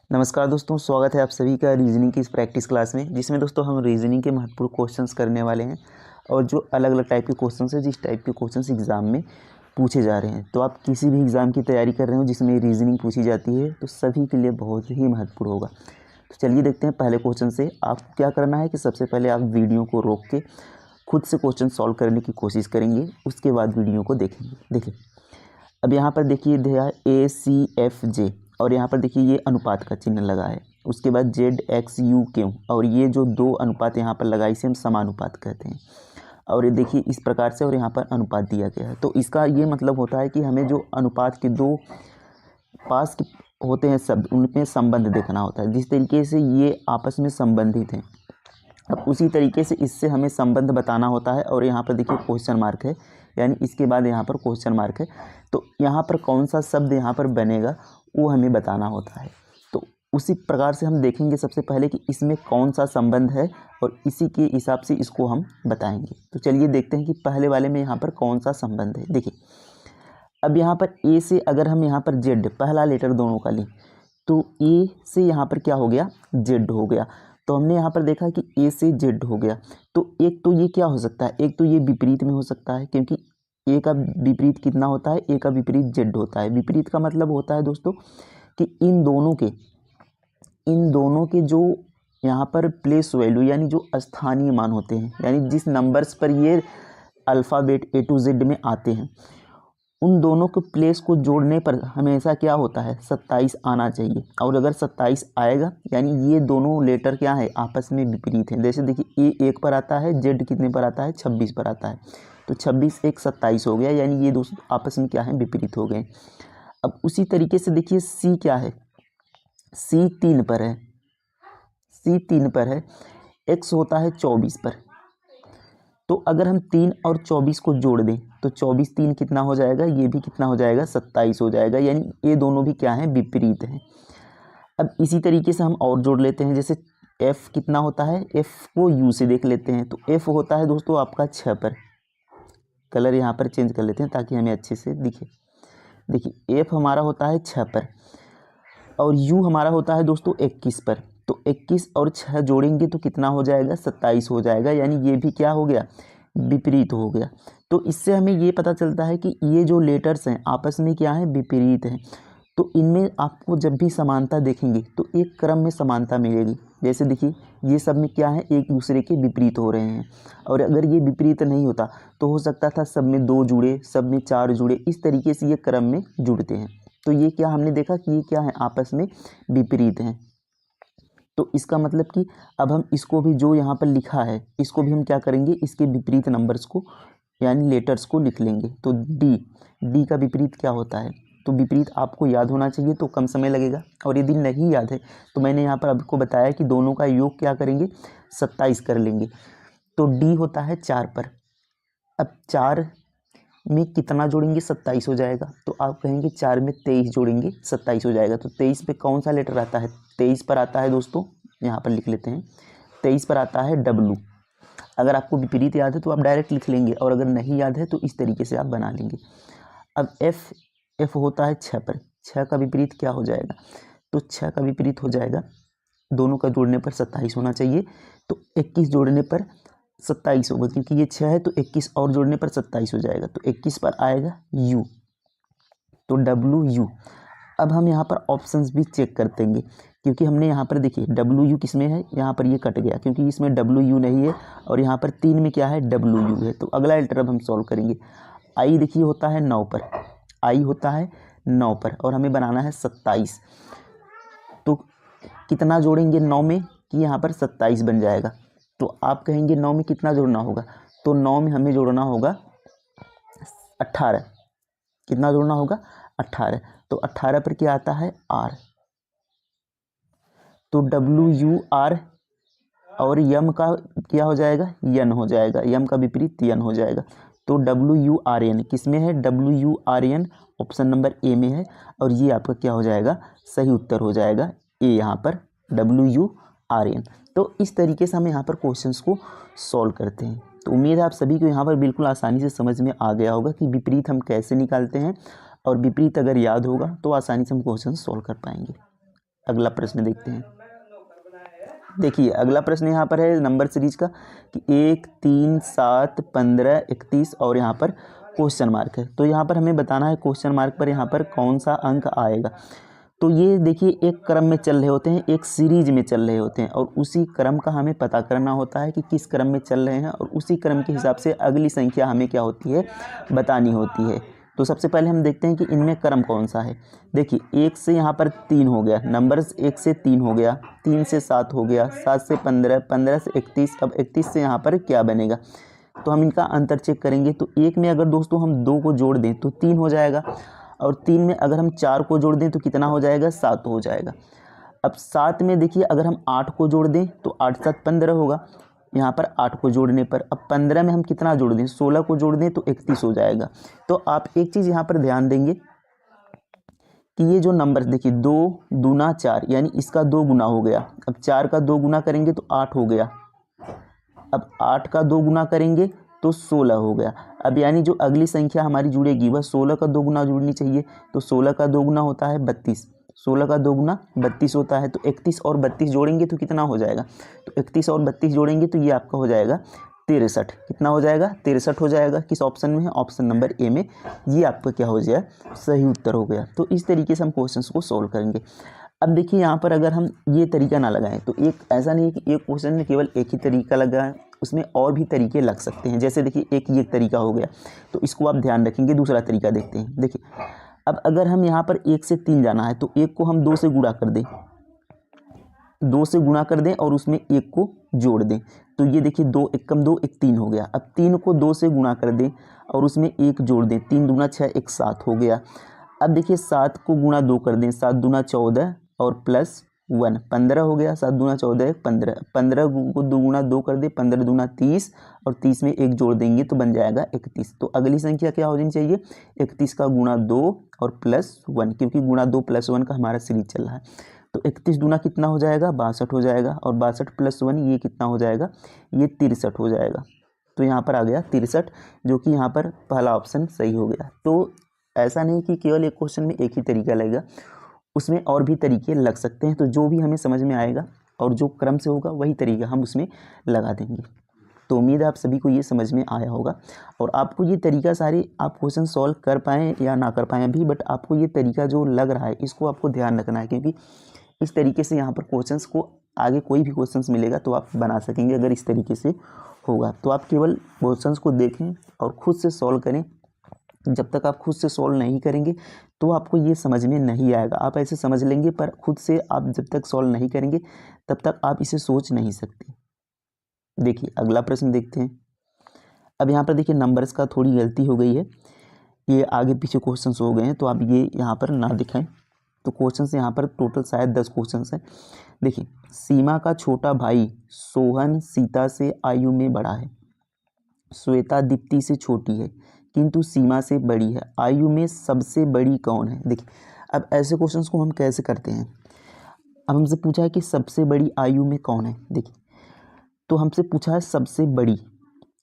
नमस्कार दोस्तों, स्वागत है आप सभी का रीजनिंग की इस प्रैक्टिस क्लास में, जिसमें दोस्तों हम रीजनिंग के महत्वपूर्ण क्वेश्चंस करने वाले हैं और जो अलग अलग टाइप के क्वेश्चंस हैं, जिस टाइप के क्वेश्चंस एग्ज़ाम में पूछे जा रहे हैं। तो आप किसी भी एग्ज़ाम की तैयारी कर रहे हो जिसमें रीजनिंग पूछी जाती है तो सभी के लिए बहुत ही महत्वपूर्ण होगा। तो चलिए देखते हैं पहले क्वेश्चन से। आपको क्या करना है कि सबसे पहले आप वीडियो को रोक के खुद से क्वेश्चन सॉल्व करने की कोशिश करेंगे, उसके बाद वीडियो को देखेंगे। देखिए अब यहाँ पर देखिए दिया ACFJ और यहाँ पर देखिए ये अनुपात का चिन्ह लगा है। उसके बाद ZXUQ और ये जो दो अनुपात यहाँ पर लगा इसे हम समानुपात कहते हैं। और ये देखिए इस प्रकार से और यहाँ पर अनुपात दिया गया है। तो इसका ये मतलब होता है कि हमें जो अनुपात के दो पास के होते हैं शब्द उनमें संबंध देखना होता है। जिस तरीके से ये आपस में संबंधित हैं, अब उसी तरीके से इससे हमें संबंध बताना होता है। और यहाँ पर देखिए क्वेश्चन मार्क है, यानी इसके बाद यहाँ पर क्वेश्चन मार्क है। तो यहाँ पर कौन सा शब्द यहाँ पर बनेगा वो हमें बताना होता है। तो उसी प्रकार से हम देखेंगे सबसे पहले कि इसमें कौन सा संबंध है और इसी के हिसाब से इसको हम बताएंगे। तो चलिए देखते हैं कि पहले वाले में यहाँ पर कौन सा संबंध है। देखिए अब यहाँ पर ए से अगर हम यहाँ पर जेड पहला लेटर दोनों का लें तो ए से यहाँ पर क्या हो गया, जेड हो गया। तो हमने यहाँ पर देखा कि ए से जेड हो गया। तो एक तो ये क्या हो सकता है, एक तो ये विपरीत में हो सकता है, क्योंकि ए का विपरीत कितना होता है, ए का विपरीत जेड होता है। विपरीत का मतलब होता है दोस्तों कि इन दोनों के जो यहाँ पर प्लेस वैल्यू यानी जो स्थानीय मान होते हैं, यानी जिस नंबर्स पर ये अल्फ़ाबेट A to Z में आते हैं, उन दोनों के प्लेस को जोड़ने पर हमेशा क्या होता है, 27 आना चाहिए। और अगर 27 आएगा यानी ये दोनों लेटर क्या है, आपस में विपरीत हैं। जैसे देखिए ए 1 पर आता है, जेड कितने पर आता है, 26 पर आता है। तो 26 1 27 हो गया, यानी ये दोस्तों आपस में क्या है, विपरीत हो गए। अब उसी तरीके से देखिए सी क्या है, सी 3 पर है, सी 3 पर है, एक्स होता है 24 पर। तो अगर हम 3 और 24 को जोड़ दें तो 24 3 कितना हो जाएगा, ये भी कितना हो जाएगा, 27 हो जाएगा। यानी ये दोनों भी क्या हैं, विपरीत हैं। अब इसी तरीके से हम और जोड़ लेते हैं। जैसे f कितना होता है, f को u से देख लेते हैं। तो f होता है दोस्तों आपका 6 पर। कलर यहाँ पर चेंज कर लेते हैं ताकि हमें अच्छे से दिखे। देखिए f हमारा होता है 6 पर और u हमारा होता है दोस्तों 21 पर। तो 21 और 6 जोड़ेंगे तो कितना हो जाएगा, 27 हो जाएगा। यानी ये भी क्या हो गया, विपरीत हो गया। तो इससे हमें ये पता चलता है कि ये जो लेटर्स हैं आपस में क्या है, विपरीत हैं। तो इनमें आपको जब भी समानता देखेंगे तो एक क्रम में समानता मिलेगी। जैसे देखिए ये सब में क्या है, एक दूसरे के विपरीत हो रहे हैं। और अगर ये विपरीत नहीं होता तो हो सकता था सब में 2 जुड़े, सब में 4 जुड़े, इस तरीके से ये क्रम में जुड़ते हैं। तो ये क्या हमने देखा कि ये क्या है, आपस में विपरीत हैं। तो इसका मतलब कि अब हम इसको भी जो यहाँ पर लिखा है इसको भी हम क्या करेंगे, इसके विपरीत नंबर्स को यानी लेटर्स को लिख लेंगे। तो डी का विपरीत क्या होता है, तो विपरीत आपको याद होना चाहिए तो कम समय लगेगा। और यदि नहीं याद है तो मैंने यहाँ पर आपको बताया कि दोनों का योग क्या करेंगे, 27 कर लेंगे। तो डी होता है 4 पर। अब 4 में कितना जोड़ेंगे, 27 हो जाएगा। तो आप कहेंगे 4 में 23 जोड़ेंगे, 27 हो जाएगा। तो 23 पे कौन सा लेटर आता है, 23 पर आता है दोस्तों, यहाँ पर लिख लेते हैं, 23 पर आता है W। अगर आपको विपरीत याद है तो आप डायरेक्ट लिख लेंगे, और अगर नहीं याद है तो इस तरीके से आप बना लेंगे। अब F होता है 6 पर। 6 का विपरीत क्या हो जाएगा, तो 6 का विपरीत हो जाएगा, दोनों का जोड़ने पर 27 होना चाहिए। तो 21 जोड़ने पर 27 होगा, क्योंकि ये 6 है तो 21 और जोड़ने पर 27 हो जाएगा। तो 21 पर आएगा U, तो WU। अब हम यहाँ पर ऑप्शंस भी चेक कर देंगे, क्योंकि हमने यहाँ पर देखिए WU किस में है, यहाँ पर ये कट गया क्योंकि इसमें WU नहीं है, और यहाँ पर 3 में क्या है, WU है। तो अगला लेटर अब हम सॉल्व करेंगे। I देखिए होता है 9 पर, I होता है 9 पर और हमें बनाना है 27। तो कितना जोड़ेंगे 9 में कि यहाँ पर 27 बन जाएगा। तो आप कहेंगे 9 में कितना जोड़ना होगा, तो 9 में हमें जोड़ना होगा 18। कितना जोड़ना होगा, 18। तो 18 पर क्या आता है, R। तो WUR और यम का क्या हो जाएगा, यन हो जाएगा। यम का विपरीत यन हो जाएगा। तो WURN किस में है, WURN ऑप्शन नंबर A में है। और ये आपका क्या हो जाएगा, सही उत्तर हो जाएगा A यहाँ पर, WURN। तो इस तरीके से हम यहाँ पर क्वेश्चंस को सॉल्व करते हैं। तो उम्मीद है आप सभी को यहाँ पर बिल्कुल आसानी से समझ में आ गया होगा कि विपरीत हम कैसे निकालते हैं, और विपरीत अगर याद होगा तो आसानी से हम क्वेश्चन सॉल्व कर पाएंगे। अगला प्रश्न देखते हैं। देखिए अगला प्रश्न यहाँ पर है नंबर सीरीज का कि 1, 3, 7, 15, 31 और यहाँ पर क्वेश्चन मार्क है। तो यहाँ पर हमें बताना है क्वेश्चन मार्क पर यहाँ पर कौन सा अंक आएगा। तो ये देखिए एक क्रम में चल रहे होते हैं, एक सीरीज में चल रहे होते हैं और उसी क्रम का हमें पता करना होता है कि किस क्रम में चल रहे हैं और उसी क्रम के हिसाब से अगली संख्या हमें क्या होती है बतानी होती है। तो सबसे पहले हम देखते हैं कि इनमें क्रम कौन सा है। देखिए 1 से यहाँ पर 3 हो गया, नंबर्स 1 से 3 हो गया, 3 से 7 हो गया, 7 से 15, 15 से 31। अब 31 से यहाँ पर क्या बनेगा, तो हम इनका अंतर चेक करेंगे। तो 1 में अगर दोस्तों हम 2 को जोड़ दें तो 3 हो जाएगा और 3 में अगर हम 4 को जोड़ दें तो कितना हो जाएगा, 7 हो जाएगा। अब 7 में देखिए अगर हम 8 को जोड़ दें तो 8 7 15 होगा यहाँ पर 8 को जोड़ने पर। अब 15 में हम कितना जोड़ दें, 16 को जोड़ दें तो 31 हो जाएगा। तो आप एक चीज़ यहाँ पर ध्यान देंगे कि ये जो नंबर देखिए 2 दूना 4 यानी इसका 2 गुना हो गया। अब 4 का 2 गुना करेंगे तो 8 हो गया। अब 8 का 2 गुना करेंगे तो 16 हो गया। अब यानी जो अगली संख्या हमारी जुड़ेगी वह 16 का 2 गुना जुड़नी चाहिए। तो 16 का 2 गुना होता है 32, 16 का 2 गुना 32 होता है। तो 31 और 32 जोड़ेंगे तो कितना हो जाएगा, तो 31 और 32 जोड़ेंगे तो ये आपका हो जाएगा 63। कितना हो जाएगा, 63 हो जाएगा। किस ऑप्शन में है, ऑप्शन नंबर ए में। ये आपका क्या हो जाए, सही उत्तर हो गया। तो इस तरीके से हम क्वेश्चंस को सॉल्व करेंगे। अब देखिए यहाँ पर अगर हम ये तरीका ना लगाएं तो एक ऐसा नहीं है कि एक क्वेश्चन में केवल एक ही तरीका लगा है, उसमें और भी तरीके लग सकते हैं। जैसे देखिए एक ये तरीका हो गया तो इसको आप ध्यान रखेंगे। दूसरा तरीका देखते हैं। देखिए अब अगर हम यहाँ पर 1 से 3 जाना है तो 1 को हम 2 से गुणा कर दें, 2 से गुणा कर दें और उसमें 1 को जोड़ दें। तो ये देखिए 2 एकम 2 1 3 हो गया। अब 3 को 2 से गुणा कर दें और उसमें 1 जोड़ दें, 3 दूना 6 1 7 हो गया। अब देखिए 7 को गुणा 2 कर दें, 7 दूना 14 और प्लस 1 15 हो गया। 7 दूना 14 15, 15 को 2 गुणा 2 कर दे, 15 दूना 30 और 30 में 1 जोड़ देंगे तो बन जाएगा 31। तो अगली संख्या क्या हो जानी चाहिए, 31 का गुणा 2 और प्लस 1, क्योंकि गुणा 2 प्लस 1 का हमारा सीरीज चल रहा है। तो 31 दूना कितना हो जाएगा, 62 हो जाएगा और 62 प्लस 1 ये कितना हो जाएगा, ये 63 हो जाएगा। तो यहाँ पर आ गया 63, जो कि यहाँ पर पहला ऑप्शन सही हो गया। तो ऐसा नहीं कि केवल एक क्वेश्चन में एक ही तरीका लगेगा, उसमें और भी तरीके लग सकते हैं। तो जो भी हमें समझ में आएगा और जो क्रम से होगा वही तरीका हम उसमें लगा देंगे। तो उम्मीद है आप सभी को ये समझ में आया होगा और आपको ये तरीका सारे आप क्वेश्चन सॉल्व कर पाएँ या ना कर पाएँ अभी, बट आपको ये तरीका जो लग रहा है इसको आपको ध्यान रखना है, क्योंकि इस तरीके से यहाँ पर क्वेश्चंस को आगे कोई भी क्वेश्चंस मिलेगा तो आप बना सकेंगे अगर इस तरीके से होगा। तो आप केवल क्वेश्चंस को देखें और ख़ुद से सॉल्व करें। जब तक आप खुद से सॉल्व नहीं करेंगे तो आपको ये समझ में नहीं आएगा। आप ऐसे समझ लेंगे पर खुद से आप जब तक सॉल्व नहीं करेंगे तब तक आप इसे सोच नहीं सकते। देखिए अगला प्रश्न देखते हैं। अब यहाँ पर देखिए नंबर्स का थोड़ी गलती हो गई है, ये आगे पीछे क्वेश्चंस हो गए हैं तो आप ये यहाँ पर ना दिखाएं। तो क्वेश्चंस यहाँ पर टोटल शायद 10 क्वेश्चंस हैं। देखिए सीमा का छोटा भाई सोहन सीता से आयु में बड़ा है, श्वेता दीप्ति से छोटी है किंतु सीमा से बड़ी है, आयु में सबसे बड़ी कौन है। देखिए अब ऐसे क्वेश्चंस को हम कैसे करते हैं। अब हमसे पूछा है कि सबसे बड़ी आयु में कौन है। देखिए तो हमसे पूछा है सबसे बड़ी,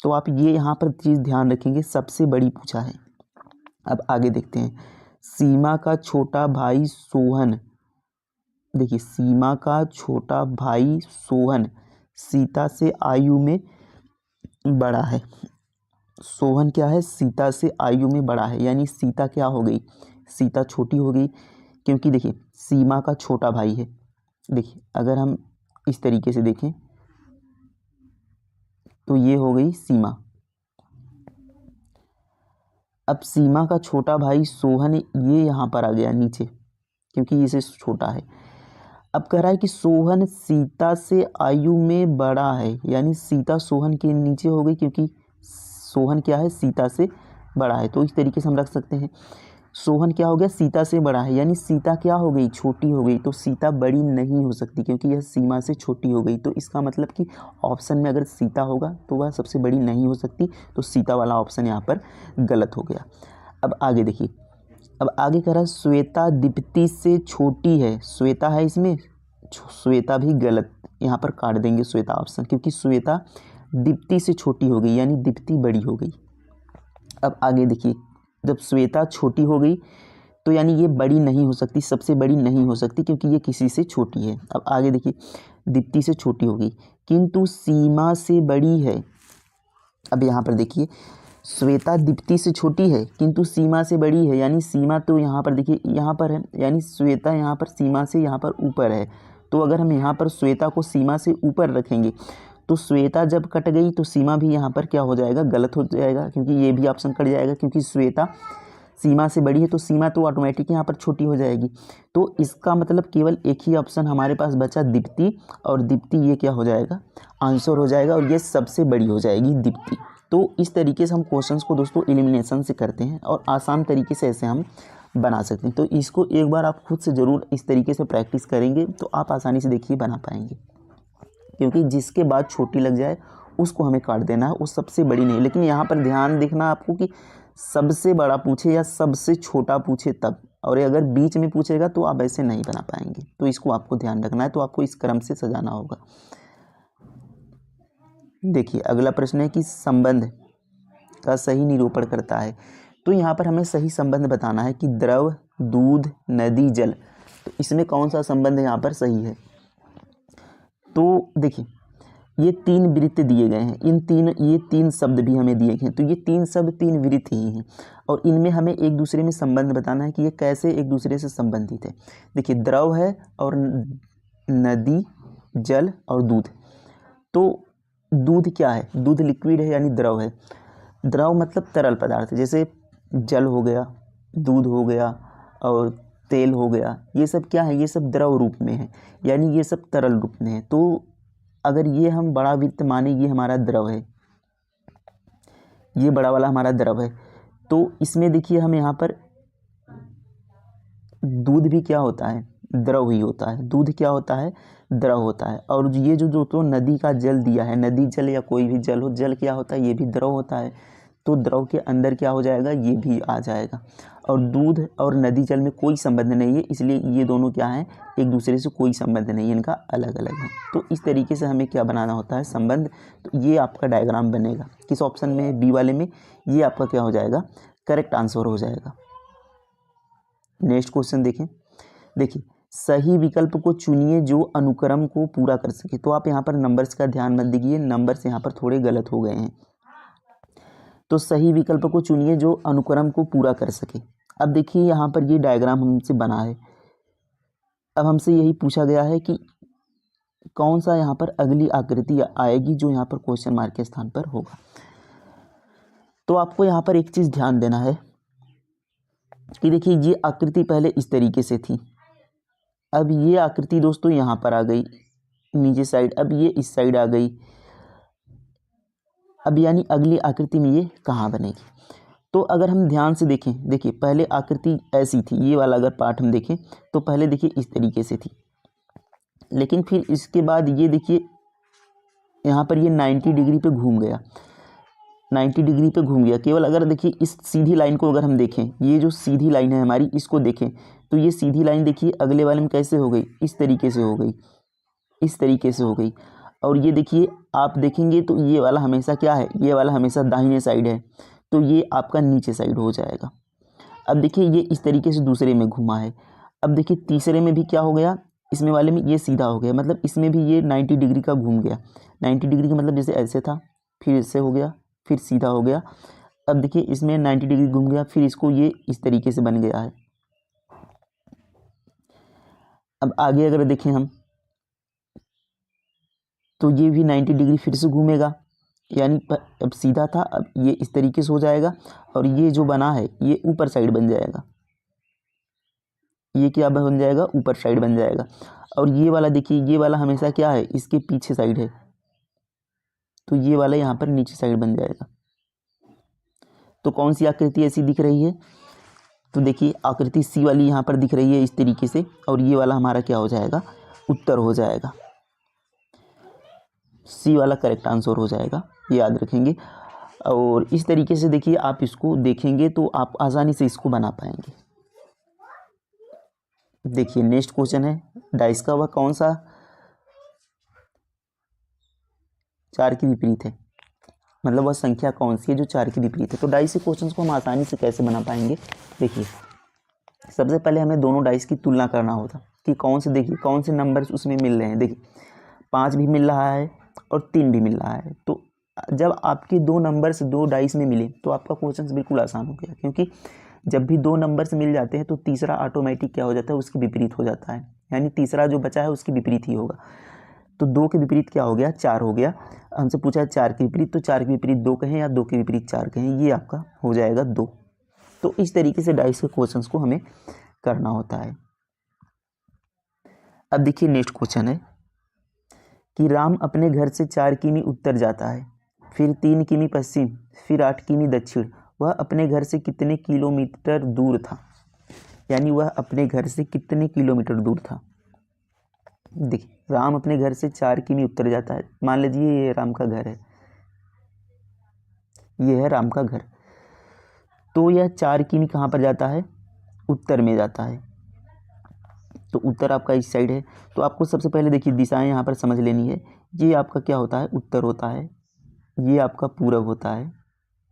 तो आप ये यहाँ पर चीज़ ध्यान रखेंगे, सबसे बड़ी पूछा है। अब आगे देखते हैं। सीमा का छोटा भाई सोहन, देखिए सीमा का छोटा भाई सोहन सीता से आयु में बड़ा है। सोहन क्या है, सीता से आयु में बड़ा है, यानी सीता क्या हो गई, सीता छोटी हो गई, क्योंकि देखिए सीमा का छोटा भाई है। देखिए अगर हम इस तरीके से देखें तो ये हो गई सीमा। अब सीमा का छोटा भाई सोहन ये यहाँ पर आ गया नीचे, क्योंकि इसे छोटा है। अब कह रहा है कि सोहन सीता से आयु में बड़ा है, यानी सीता सोहन के नीचे हो गई, क्योंकि सोहन क्या है, सीता से बड़ा है। तो इस तरीके से हम रख सकते हैं, सोहन क्या हो गया, सीता से बड़ा है, यानी सीता क्या हो गई, छोटी हो गई। तो सीता बड़ी नहीं हो सकती क्योंकि यह सीमा से छोटी हो गई। तो इसका मतलब कि ऑप्शन में अगर सीता होगा तो वह सबसे बड़ी नहीं हो सकती, तो सीता वाला ऑप्शन यहाँ पर गलत हो गया। अब आगे देखिए, अब आगे कह रहा है श्वेता दीप्ति से छोटी है, श्वेता है इसमें, श्वेता भी गलत, यहाँ पर काट देंगे श्वेता ऑप्शन, क्योंकि श्वेता दीप्ति से छोटी हो गई, यानी दीप्ति बड़ी हो गई। अब आगे देखिए, जब श्वेता छोटी हो गई तो यानी ये बड़ी नहीं हो सकती, सबसे बड़ी नहीं हो सकती, क्योंकि ये किसी से छोटी है। अब आगे देखिए, दीप्ति से छोटी होगी किंतु सीमा से बड़ी है। अब यहाँ पर देखिए, श्वेता दीप्ति से छोटी है किंतु सीमा से बड़ी है, यानी सीमा तो यहाँ पर देखिए यहाँ पर है, यानी श्वेता यहाँ पर सीमा से यहाँ पर ऊपर है। तो अगर हम यहाँ पर श्वेता को सीमा से ऊपर रखेंगे तो श्वेता जब कट गई तो सीमा भी यहाँ पर क्या हो जाएगा, गलत हो जाएगा, क्योंकि ये भी ऑप्शन कट जाएगा, क्योंकि श्वेता सीमा से बड़ी है तो सीमा तो ऑटोमेटिक यहाँ पर छोटी हो जाएगी। तो इसका मतलब केवल एक ही ऑप्शन हमारे पास बचा, दीप्ति, और दीप्ति ये क्या हो जाएगा, आंसर हो जाएगा, और ये सबसे बड़ी हो जाएगी दीप्ति। तो इस तरीके से हम क्वेश्चंस को दोस्तों एलिमिनेशन से करते हैं और आसान तरीके से ऐसे हम बना सकते हैं। तो इसको एक बार आप खुद से ज़रूर इस तरीके से प्रैक्टिस करेंगे तो आप आसानी से देखिए बना पाएंगे, क्योंकि जिसके बाद छोटी लग जाए उसको हमें काट देना है, वो सबसे बड़ी नहीं। लेकिन यहाँ पर ध्यान देखना आपको कि सबसे बड़ा पूछे या सबसे छोटा पूछे तब, और अगर बीच में पूछेगा तो आप ऐसे नहीं बना पाएंगे। तो इसको आपको ध्यान रखना है, तो आपको इस क्रम से सजाना होगा। देखिए अगला प्रश्न है कि संबंध का सही निरूपण करता है। तो यहाँ पर हमें सही संबंध बताना है कि द्रव, दूध, नदी, जल, तो इसमें कौन सा संबंध यहाँ पर सही है। तो देखिए ये 3 वृत्त दिए गए हैं, ये तीन शब्द भी हमें दिए गए हैं। तो ये 3 शब्द 3 वृत्त ही हैं और इनमें हमें एक दूसरे में संबंध बताना है कि ये कैसे एक दूसरे से संबंधित है। देखिए द्रव है और नदी, जल और दूध। तो दूध क्या है, दूध लिक्विड है यानी द्रव है। द्रव मतलब तरल पदार्थ, जैसे जल हो गया, दूध हो गया और तेल हो गया, ये सब क्या है, ये सब द्रव रूप में है, यानी ये सब तरल रूप में है। तो अगर ये हम बड़ा वृत्त माने, ये हमारा द्रव है, ये बड़ा वाला हमारा द्रव है। तो इसमें देखिए हम यहाँ पर दूध भी क्या होता है, द्रव ही होता है। दूध क्या होता है, द्रव होता है। और ये जो तो नदी का जल दिया है, नदी जल या कोई भी जल हो, जल क्या होता है, ये भी द्रव होता है। तो द्रव के अंदर क्या हो जाएगा, ये भी आ जाएगा। और दूध और नदी जल में कोई संबंध नहीं है, इसलिए ये दोनों क्या हैं, एक दूसरे से कोई संबंध नहीं है, इनका अलग अलग है। तो इस तरीके से हमें क्या बनाना होता है, संबंध। तो ये आपका डायग्राम बनेगा, किस ऑप्शन में, बी वाले में, ये आपका क्या हो जाएगा, करेक्ट आंसर हो जाएगा। नेक्स्ट क्वेश्चन देखें। देखिए सही विकल्प को चुनिए जो अनुक्रम को पूरा कर सके। तो आप यहाँ पर नंबर्स का ध्यान मत दीजिए, नंबर्स यहाँ पर थोड़े गलत हो गए हैं। तो सही विकल्प को चुनिए जो अनुक्रम को पूरा कर सके। अब देखिए यहाँ पर ये डायग्राम हमसे बना है। अब हमसे यही पूछा गया है कि कौन सा यहाँ पर अगली आकृति आएगी जो यहाँ पर क्वेश्चन मार्क के स्थान पर होगा। तो आपको यहाँ पर एक चीज़ ध्यान देना है कि देखिए ये आकृति पहले इस तरीके से थी, अब ये आकृति दोस्तों यहाँ पर आ गई नीचे साइड, अब ये इस साइड आ गई। अब यानी अगली आकृति में ये कहाँ बनेगी। तो अगर हम ध्यान से देखें, देखिए पहले आकृति ऐसी थी, ये वाला अगर पार्ट हम देखें तो पहले देखिए इस तरीके से थी, लेकिन फिर इसके बाद ये देखिए यहाँ पर ये 90 डिग्री पे घूम गया, 90 डिग्री पे घूम गया। केवल अगर देखिए इस सीधी लाइन को अगर हम देखें, ये जो सीधी लाइन है हमारी, इसको देखें तो ये सीधी लाइन देखिए अगले वाले में कैसे हो गई, इस तरीके से हो गई, इस तरीके से हो गई। और ये देखिए आप देखेंगे तो ये वाला हमेशा क्या है, ये वाला हमेशा दाहिने साइड है, तो ये आपका नीचे साइड हो जाएगा। अब देखिए ये इस तरीके से दूसरे में घुमा है। अब देखिए तीसरे में भी क्या हो गया, इसमें वाले में ये सीधा हो गया, मतलब इसमें भी ये 90 डिग्री का घूम गया। 90 डिग्री का मतलब जैसे ऐसे था, फिर इससे हो गया, फिर सीधा हो गया। अब देखिए इसमें 90 डिग्री घूम गया, फिर इसको ये इस तरीके से बन गया है। अब आगे अगर देखें हम तो ये भी 90 डिग्री फिर से घूमेगा, यानी अब सीधा था, अब ये इस तरीके से हो जाएगा और ये जो बना है ये ऊपर साइड बन जाएगा, ये क्या बन जाएगा, ऊपर साइड बन जाएगा। और ये वाला देखिए, ये वाला हमेशा क्या है, इसके पीछे साइड है, तो ये वाला यहाँ पर नीचे साइड बन जाएगा। तो कौन सी आकृति ऐसी दिख रही है, तो देखिए आकृति सी वाली यहाँ पर दिख रही है इस तरीके से, और ये वाला हमारा क्या हो जाएगा, उत्तर हो जाएगा। सी वाला करेक्ट आंसर हो जाएगा, ये याद रखेंगे। और इस तरीके से देखिए आप इसको देखेंगे तो आप आसानी से इसको बना पाएंगे। देखिए नेक्स्ट क्वेश्चन है, डाइस का वह कौन सा 4 के विपरीत है, मतलब वह संख्या कौन सी है जो 4 के विपरीत है। तो डाइस के क्वेश्चन को हम आसानी से कैसे बना पाएंगे, देखिए सबसे पहले हमें दोनों डाइस की तुलना करना होता कि कौन से, देखिए कौन से नंबर्स उसमें मिल रहे हैं। देखिए 5 भी मिल रहा है और 3 भी मिल रहा है। तो जब आपके दो नंबर्स दो डाइस में मिले तो आपका क्वेश्चन बिल्कुल आसान हो गया, क्योंकि जब भी दो नंबर्स मिल जाते हैं तो तीसरा ऑटोमेटिक क्या हो जाता है, उसके विपरीत हो जाता है, यानी तीसरा जो बचा है उसके विपरीत ही होगा। तो 2 के विपरीत क्या हो गया, 4 हो गया। हमसे पूछा है 4 के विपरीत, तो 4 के विपरीत 2 कहें या 2 के विपरीत 4 कहें, ये आपका हो जाएगा 2। तो इस तरीके से डाइस के क्वेश्चंस को हमें करना होता है। अब देखिए नेक्स्ट क्वेश्चन है कि राम अपने घर से 4 किमी उत्तर जाता है, फिर 3 किमी पश्चिम, फिर 8 किमी दक्षिण। वह अपने घर से कितने किलोमीटर दूर था, यानी वह अपने घर से कितने किलोमीटर दूर था। देखिए राम अपने घर से 4 किमी उत्तर जाता है, मान लीजिए ये राम का घर है, ये है राम का घर। तो यह 4 किमी कहाँ पर जाता है, उत्तर में जाता है। तो उत्तर आपका इस साइड है। तो आपको सबसे पहले देखिए दिशाएं यहाँ पर समझ लेनी है। ये आपका क्या होता है, उत्तर होता है, ये आपका पूरब होता है।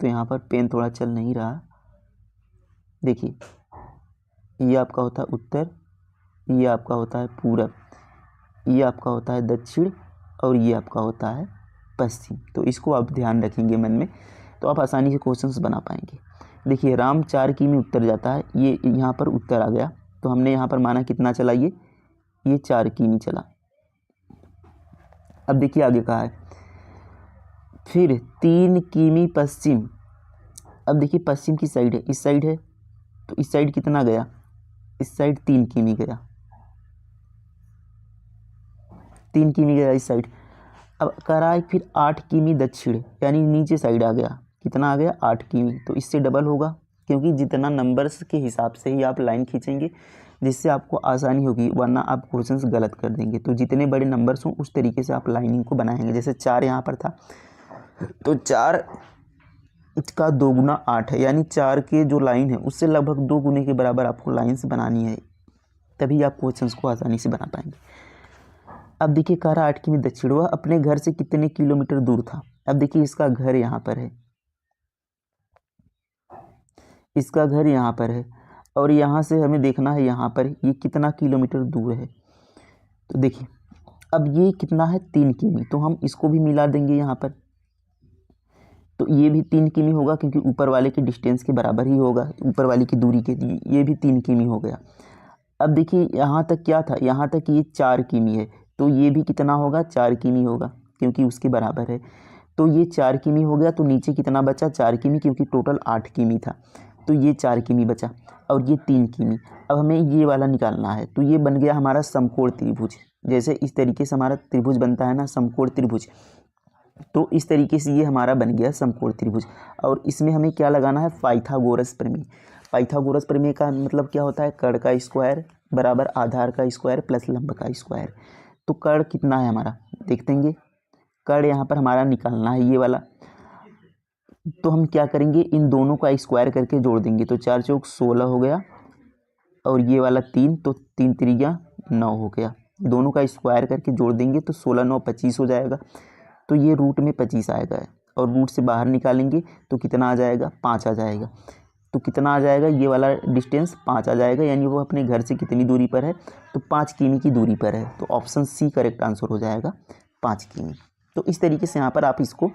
तो यहाँ पर पेन थोड़ा चल नहीं रहा, देखिए ये आपका होता है उत्तर, ये आपका होता है पूरब, ये आपका होता है दक्षिण और ये आपका होता है पश्चिम। तो इसको आप ध्यान रखेंगे मन में, तो आप आसानी से क्वेश्चंस बना पाएंगे। देखिए राम 4 किमी उत्तर जाता है, ये यहाँ पर उत्तर आ गया, तो हमने यहाँ पर माना कितना चला, ये 4 किमी चला। अब देखिए आगे कहा है फिर 3 किमी पश्चिम। अब देखिए पश्चिम की साइड है, इस साइड है, तो इस साइड कितना गया, इस साइड 3 किमी गया, 3 किमी गया इस साइड। अब कह रहा है फिर 8 किमी दक्षिण, यानी नीचे साइड आ गया, कितना आ गया 8 किमी। तो इससे डबल होगा, क्योंकि जितना नंबर्स के हिसाब से ही आप लाइन खींचेंगे जिससे आपको आसानी होगी, वरना आप क्वेश्चंस गलत कर देंगे। तो जितने बड़े नंबर्स हों उस तरीके से आप लाइनिंग को बनाएंगे। जैसे 4 यहाँ पर था, तो 4 का 2 गुना 8 है, यानी 4 के जो लाइन है उससे लगभग 2 गुने के बराबर आपको लाइन्स बनानी है, तभी आप क्वेश्चंस को आसानी से बना पाएंगे। अब देखिए कह रहा 8 किमी दक्षिण, वह अपने घर से कितने किलोमीटर दूर था। अब देखिए इसका घर यहाँ पर है, इसका घर यहाँ पर है, और यहाँ से हमें देखना है यहाँ पर ये कितना किलोमीटर दूर है। तो देखिए अब ये कितना है 3 किमी, तो हम इसको भी मिला देंगे यहाँ पर, तो ये भी 3 किमी होगा, क्योंकि ऊपर वाले के डिस्टेंस के बराबर ही होगा, ऊपर वाली की दूरी के लिए ये भी 3 किमी हो गया। अब देखिए यहाँ तक क्या था, यहाँ तक ये 4 किमी है, तो ये भी कितना होगा 4 किमी होगा, क्योंकि उसके बराबर है। तो ये 4 किमी हो गया, तो नीचे कितना बचा 4 किमी, क्योंकि टोटल 8 किमी था, तो ये 4 किमी बचा, और ये 3 किमी। अब हमें ये वाला निकालना है, तो ये बन गया हमारा समकोण त्रिभुज। जैसे इस तरीके से हमारा त्रिभुज बनता है ना, समकोण त्रिभुज, तो इस तरीके से ये हमारा बन गया समकोण त्रिभुज। और इसमें हमें क्या लगाना है, पाइथागोरस प्रमेय। पाइथागोरस प्रमेय का मतलब क्या होता है, कर्ण का स्क्वायर बराबर आधार का स्क्वायर प्लस लंब का स्क्वायर। तो कर्ण कितना है हमारा, देख देंगे, कर्ण यहाँ पर हमारा निकालना है ये वाला। तो हम क्या करेंगे, इन दोनों का स्क्वायर करके जोड़ देंगे, तो 4 चौक 16 हो गया, और ये वाला 3, तो 3 त्रिज्या 9 हो गया। दोनों का स्क्वायर करके जोड़ देंगे तो 16 9 25 हो जाएगा। तो ये रूट में 25 आएगा, और रूट से बाहर निकालेंगे तो कितना आ जाएगा, 5 आ जाएगा। तो कितना आ जाएगा, ये वाला डिस्टेंस 5 आ जाएगा, यानी वो अपने घर से कितनी दूरी पर है, तो 5 किमी की दूरी पर है। तो ऑप्शन सी करेक्ट आंसर हो जाएगा 5 किमी। तो इस तरीके से यहाँ पर आप इसको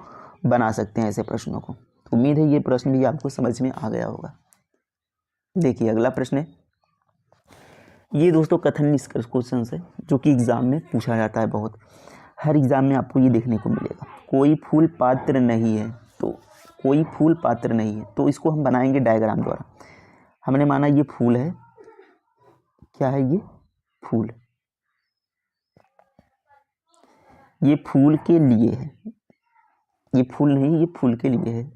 बना सकते हैं ऐसे प्रश्नों को। उम्मीद है ये प्रश्न भी आपको समझ में आ गया होगा। देखिए अगला प्रश्न है, ये दोस्तों कथन निष्कर्ष क्वेश्चन है जो कि एग्जाम में पूछा जाता है बहुत, हर एग्जाम में आपको ये देखने को मिलेगा। कोई फूल पात्र नहीं है, तो कोई फूल पात्र नहीं है, तो इसको हम बनाएंगे डायग्राम द्वारा। हमने माना ये फूल है, क्या है ये फूल, ये फूल के लिए है, ये फूल नहीं, ये फूल के लिए है।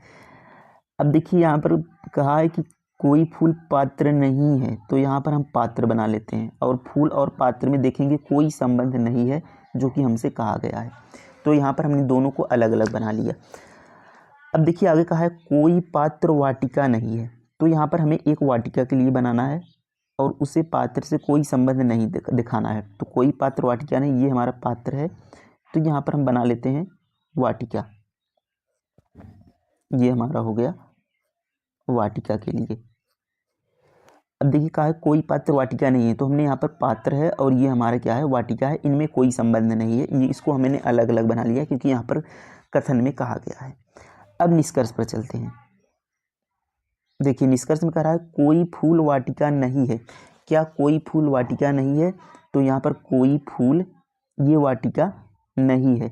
अब देखिए यहाँ पर कहा है कि कोई फूल पात्र नहीं है, तो यहाँ पर हम पात्र बना लेते हैं, और फूल और पात्र में देखेंगे कोई संबंध नहीं है जो कि हमसे कहा गया है, तो यहाँ पर हमने दोनों को अलग अलग बना लिया। अब देखिए आगे कहा है कोई पात्र वाटिका नहीं है, तो यहाँ पर हमें एक वाटिका के लिए बनाना है, और उसे पात्र से कोई संबंध नहीं दिखाना है। तो कोई पात्र वाटिका नहीं, ये हमारा पात्र है, तो यहाँ पर हम बना लेते हैं वाटिका, ये हमारा हो गया वाटिका के लिए। अब देखिए कहा है कोई पात्र वाटिका नहीं है, तो हमने यहाँ पर पात्र है और ये हमारा क्या है वाटिका है, इनमें कोई संबंध नहीं है, ये इसको हमने अलग अलग बना लिया क्योंकि यहाँ पर कथन में कहा गया है। अब निष्कर्ष पर चलते हैं। देखिए निष्कर्ष में कह रहा है कोई फूल वाटिका नहीं है। क्या कोई फूल वाटिका नहीं है? तो यहाँ पर कोई फूल ये वाटिका नहीं है।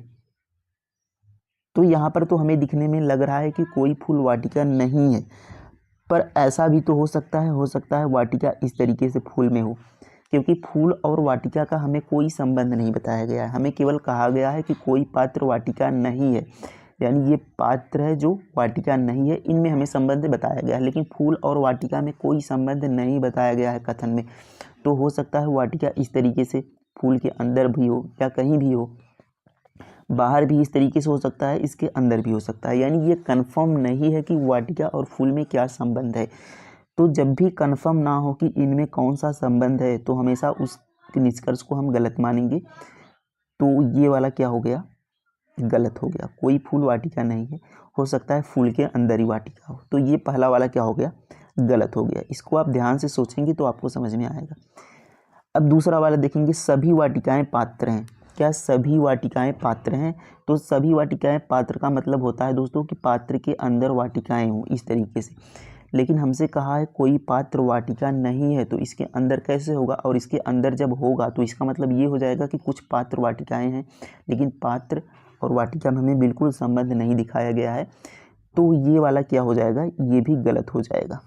तो यहाँ पर तो हमें दिखने में लग रहा है कि कोई फूल वाटिका नहीं है, पर ऐसा भी तो हो सकता है वाटिका इस तरीके से फूल में हो, क्योंकि फूल और वाटिका का हमें कोई संबंध नहीं बताया गया है। हमें केवल कहा गया है कि कोई पात्र वाटिका नहीं है, यानी ये पात्र है जो वाटिका नहीं है, इनमें हमें संबंध बताया गया है, लेकिन फूल और वाटिका में कोई संबंध नहीं बताया गया है कथन में। तो हो सकता है वाटिका इस तरीके से फूल के अंदर भी हो या कहीं भी हो, बाहर भी इस तरीके से हो सकता है, इसके अंदर भी हो सकता है, यानी ये कंफर्म नहीं है कि वाटिका और फूल में क्या संबंध है। तो जब भी कंफर्म ना हो कि इनमें कौन सा संबंध है, तो हमेशा उस निष्कर्ष को हम गलत मानेंगे। तो ये वाला क्या हो गया? गलत हो गया। कोई फूल वाटिका नहीं है, हो सकता है फूल के अंदर ही वाटिका हो। तो ये पहला वाला क्या हो गया? गलत हो गया। इसको आप ध्यान से सोचेंगे तो आपको समझ में आएगा। अब दूसरा वाला देखेंगे, सभी वाटिकाएं पात्र हैं। क्या सभी वाटिकाएं पात्र हैं? तो सभी वाटिकाएं पात्र का मतलब होता है दोस्तों कि पात्र के अंदर वाटिकाएं हों इस तरीके से, लेकिन हमसे कहा है कोई पात्र वाटिका नहीं है, तो इसके अंदर कैसे होगा? और इसके अंदर जब होगा तो इसका मतलब ये हो जाएगा कि कुछ पात्र वाटिकाएं हैं, लेकिन पात्र और वाटिका में हमें बिल्कुल संबंध नहीं दिखाया गया है। तो ये वाला क्या हो जाएगा? ये भी गलत हो जाएगा,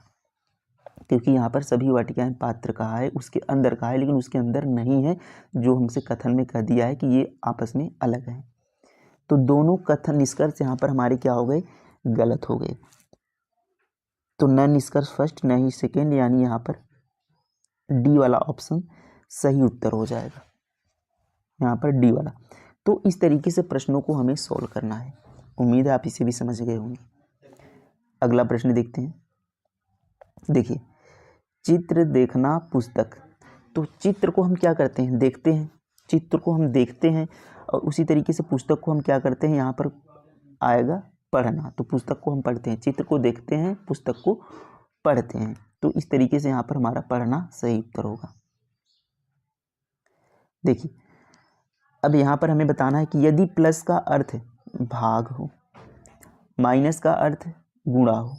क्योंकि यहाँ पर सभी वाटिकाएं पात्र कहा है, उसके अंदर कहा है, लेकिन उसके अंदर नहीं है, जो हमसे कथन में कह दिया है कि ये आपस में अलग है। तो दोनों कथन निष्कर्ष यहाँ पर हमारे क्या हो गए? गलत हो गए। तो न निष्कर्ष फर्स्ट न ही सेकेंड, यानी यहाँ पर डी वाला ऑप्शन सही उत्तर हो जाएगा, यहाँ पर डी वाला। तो इस तरीके से प्रश्नों को हमें सॉल्व करना है। उम्मीद है आप इसे भी समझ गए होंगे। अगला प्रश्न देखते हैं। देखिए, चित्र देखना पुस्तक। तो चित्र को हम क्या करते हैं? देखते हैं। चित्र को हम देखते हैं, और उसी तरीके से पुस्तक को हम क्या करते हैं? यहाँ पर आएगा पढ़ना, तो पुस्तक को हम पढ़ते हैं। चित्र को देखते हैं, पुस्तक को पढ़ते हैं। तो इस तरीके से यहाँ पर हमारा पढ़ना सही उत्तर होगा। देखिए, अब यहाँ पर हमें बताना है कि यदि प्लस का अर्थ भाग हो, माइनस का अर्थ गुणा हो,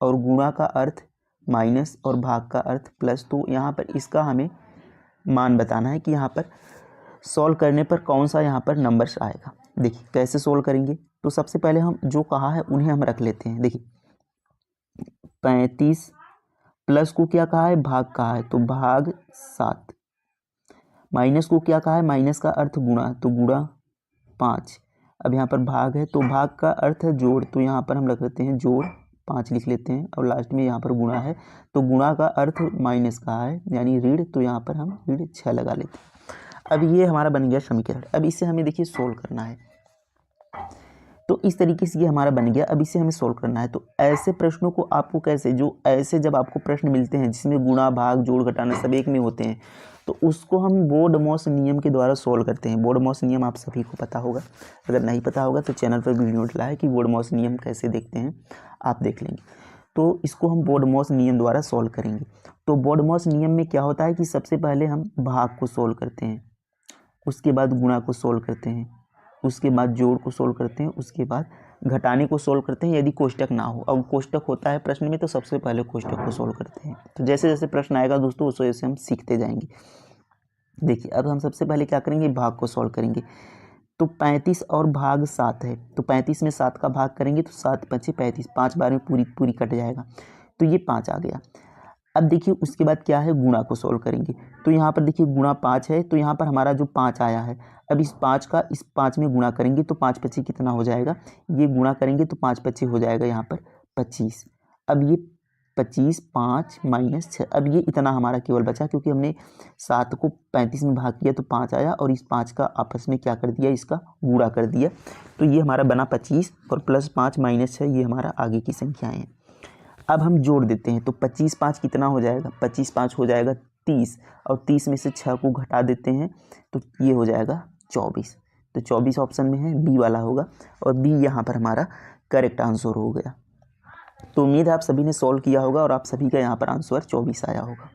और गुणा का अर्थ माइनस और भाग का अर्थ प्लस, तो यहाँ पर इसका हमें मान बताना है कि यहाँ पर सॉल्व करने पर कौन सा यहाँ पर नंबर्स आएगा। देखिए कैसे सॉल्व करेंगे। तो सबसे पहले हम जो कहा है उन्हें हम रख लेते हैं। देखिए 35 प्लस को क्या कहा है? भाग कहा है, तो भाग 7। माइनस को क्या कहा है? माइनस का अर्थ गुणा, तो गुणा 5। अब यहाँ पर भाग है, तो भाग का अर्थ है जोड़, तो यहाँ पर हम रख लेते हैं जोड़ 5 लिख लेते हैं। और लास्ट में यहाँ पर गुणा है, तो गुणा का अर्थ माइनस का है, यानी ऋण, तो यहाँ पर हम ऋण 6 लगा लेते हैं। अब ये हमारा बन गया समीकरण। अब इसे हमें देखिए सोल्व करना है। तो इस तरीके से ये हमारा बन गया। अब इसे हमें सोल्व करना है। तो ऐसे प्रश्नों को आपको कैसे, जो ऐसे जब आपको प्रश्न मिलते हैं जिसमें गुणा भाग जोड़ घटाना सब एक में होते हैं, तो उसको हम बोर्ड-मॉस नियम के द्वारा सोल्व करते हैं। बोर्ड-मॉस नियम आप सभी को पता होगा, अगर नहीं पता होगा तो चैनल पर वीडियो डला है कि बोर्ड-मॉस नियम कैसे देखते हैं, आप देख लेंगे। तो इसको हम बोर्ड-मॉस नियम द्वारा सोल्व करेंगे। तो बोर्ड-मॉस नियम में क्या होता है कि सबसे पहले हम भाग को सोल्व करते हैं, उसके बाद गुणा को सोल्व करते हैं, उसके बाद जोड़ को सोल्व करते हैं, उसके बाद घटाने को सोल्व करते हैं यदि कोष्टक ना हो। अब कोष्टक होता है प्रश्न में, तो सबसे पहले कोष्टक को सोल्व करते हैं। तो जैसे जैसे प्रश्न आएगा दोस्तों, उस वजह से हम सीखते जाएंगे। देखिए अब हम सबसे पहले क्या करेंगे? भाग को सोल्व करेंगे। तो 35 और भाग 7 है, तो 35 में 7 का भाग करेंगे तो 7 5 35, 5 बार में पूरी कट जाएगा, तो ये 5 आ गया। अब देखिए उसके बाद क्या है? गुणा को सोल्व करेंगे। तो यहाँ पर देखिए गुणा 5 है, तो यहाँ पर हमारा जो 5 आया है, अब इस 5 का इस 5 में गुणा करेंगे तो 5 25 कितना हो जाएगा? ये गुणा करेंगे तो 5 25 हो जाएगा यहाँ पर 25। अब ये 25 5 माइनस 6, अब ये इतना हमारा केवल बचा, क्योंकि हमने 7 को 35 में भाग किया तो 5 आया, और इस 5 का आपस में क्या कर दिया? इसका गुणा कर दिया। तो ये हमारा बना 25, और प्लस 5 माइनस 6, ये हमारा आगे की संख्याएँ हैं। अब हम जोड़ देते हैं, तो 25 5 कितना हो जाएगा? 25 5 हो जाएगा 30, और 30 में से 6 को घटा देते हैं तो ये हो जाएगा 24। तो 24 ऑप्शन में है, बी वाला होगा, और बी यहाँ पर हमारा करेक्ट आंसर हो गया। तो उम्मीद है आप सभी ने सॉल्व किया होगा और आप सभी का यहाँ पर आंसर 24 आया होगा।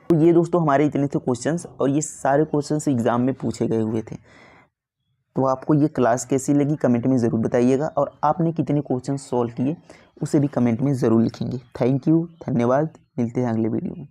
तो ये दोस्तों हमारे इतने थे क्वेश्चंस, और ये सारे क्वेश्चंस एग्ज़ाम में पूछे गए हुए थे। तो आपको ये क्लास कैसी लगी कमेंट में ज़रूर बताइएगा, और आपने कितने क्वेश्चन सॉल्व किए उसे भी कमेंट में ज़रूर लिखेंगे। थैंक यू, धन्यवाद, मिलते हैं अगले वीडियो में।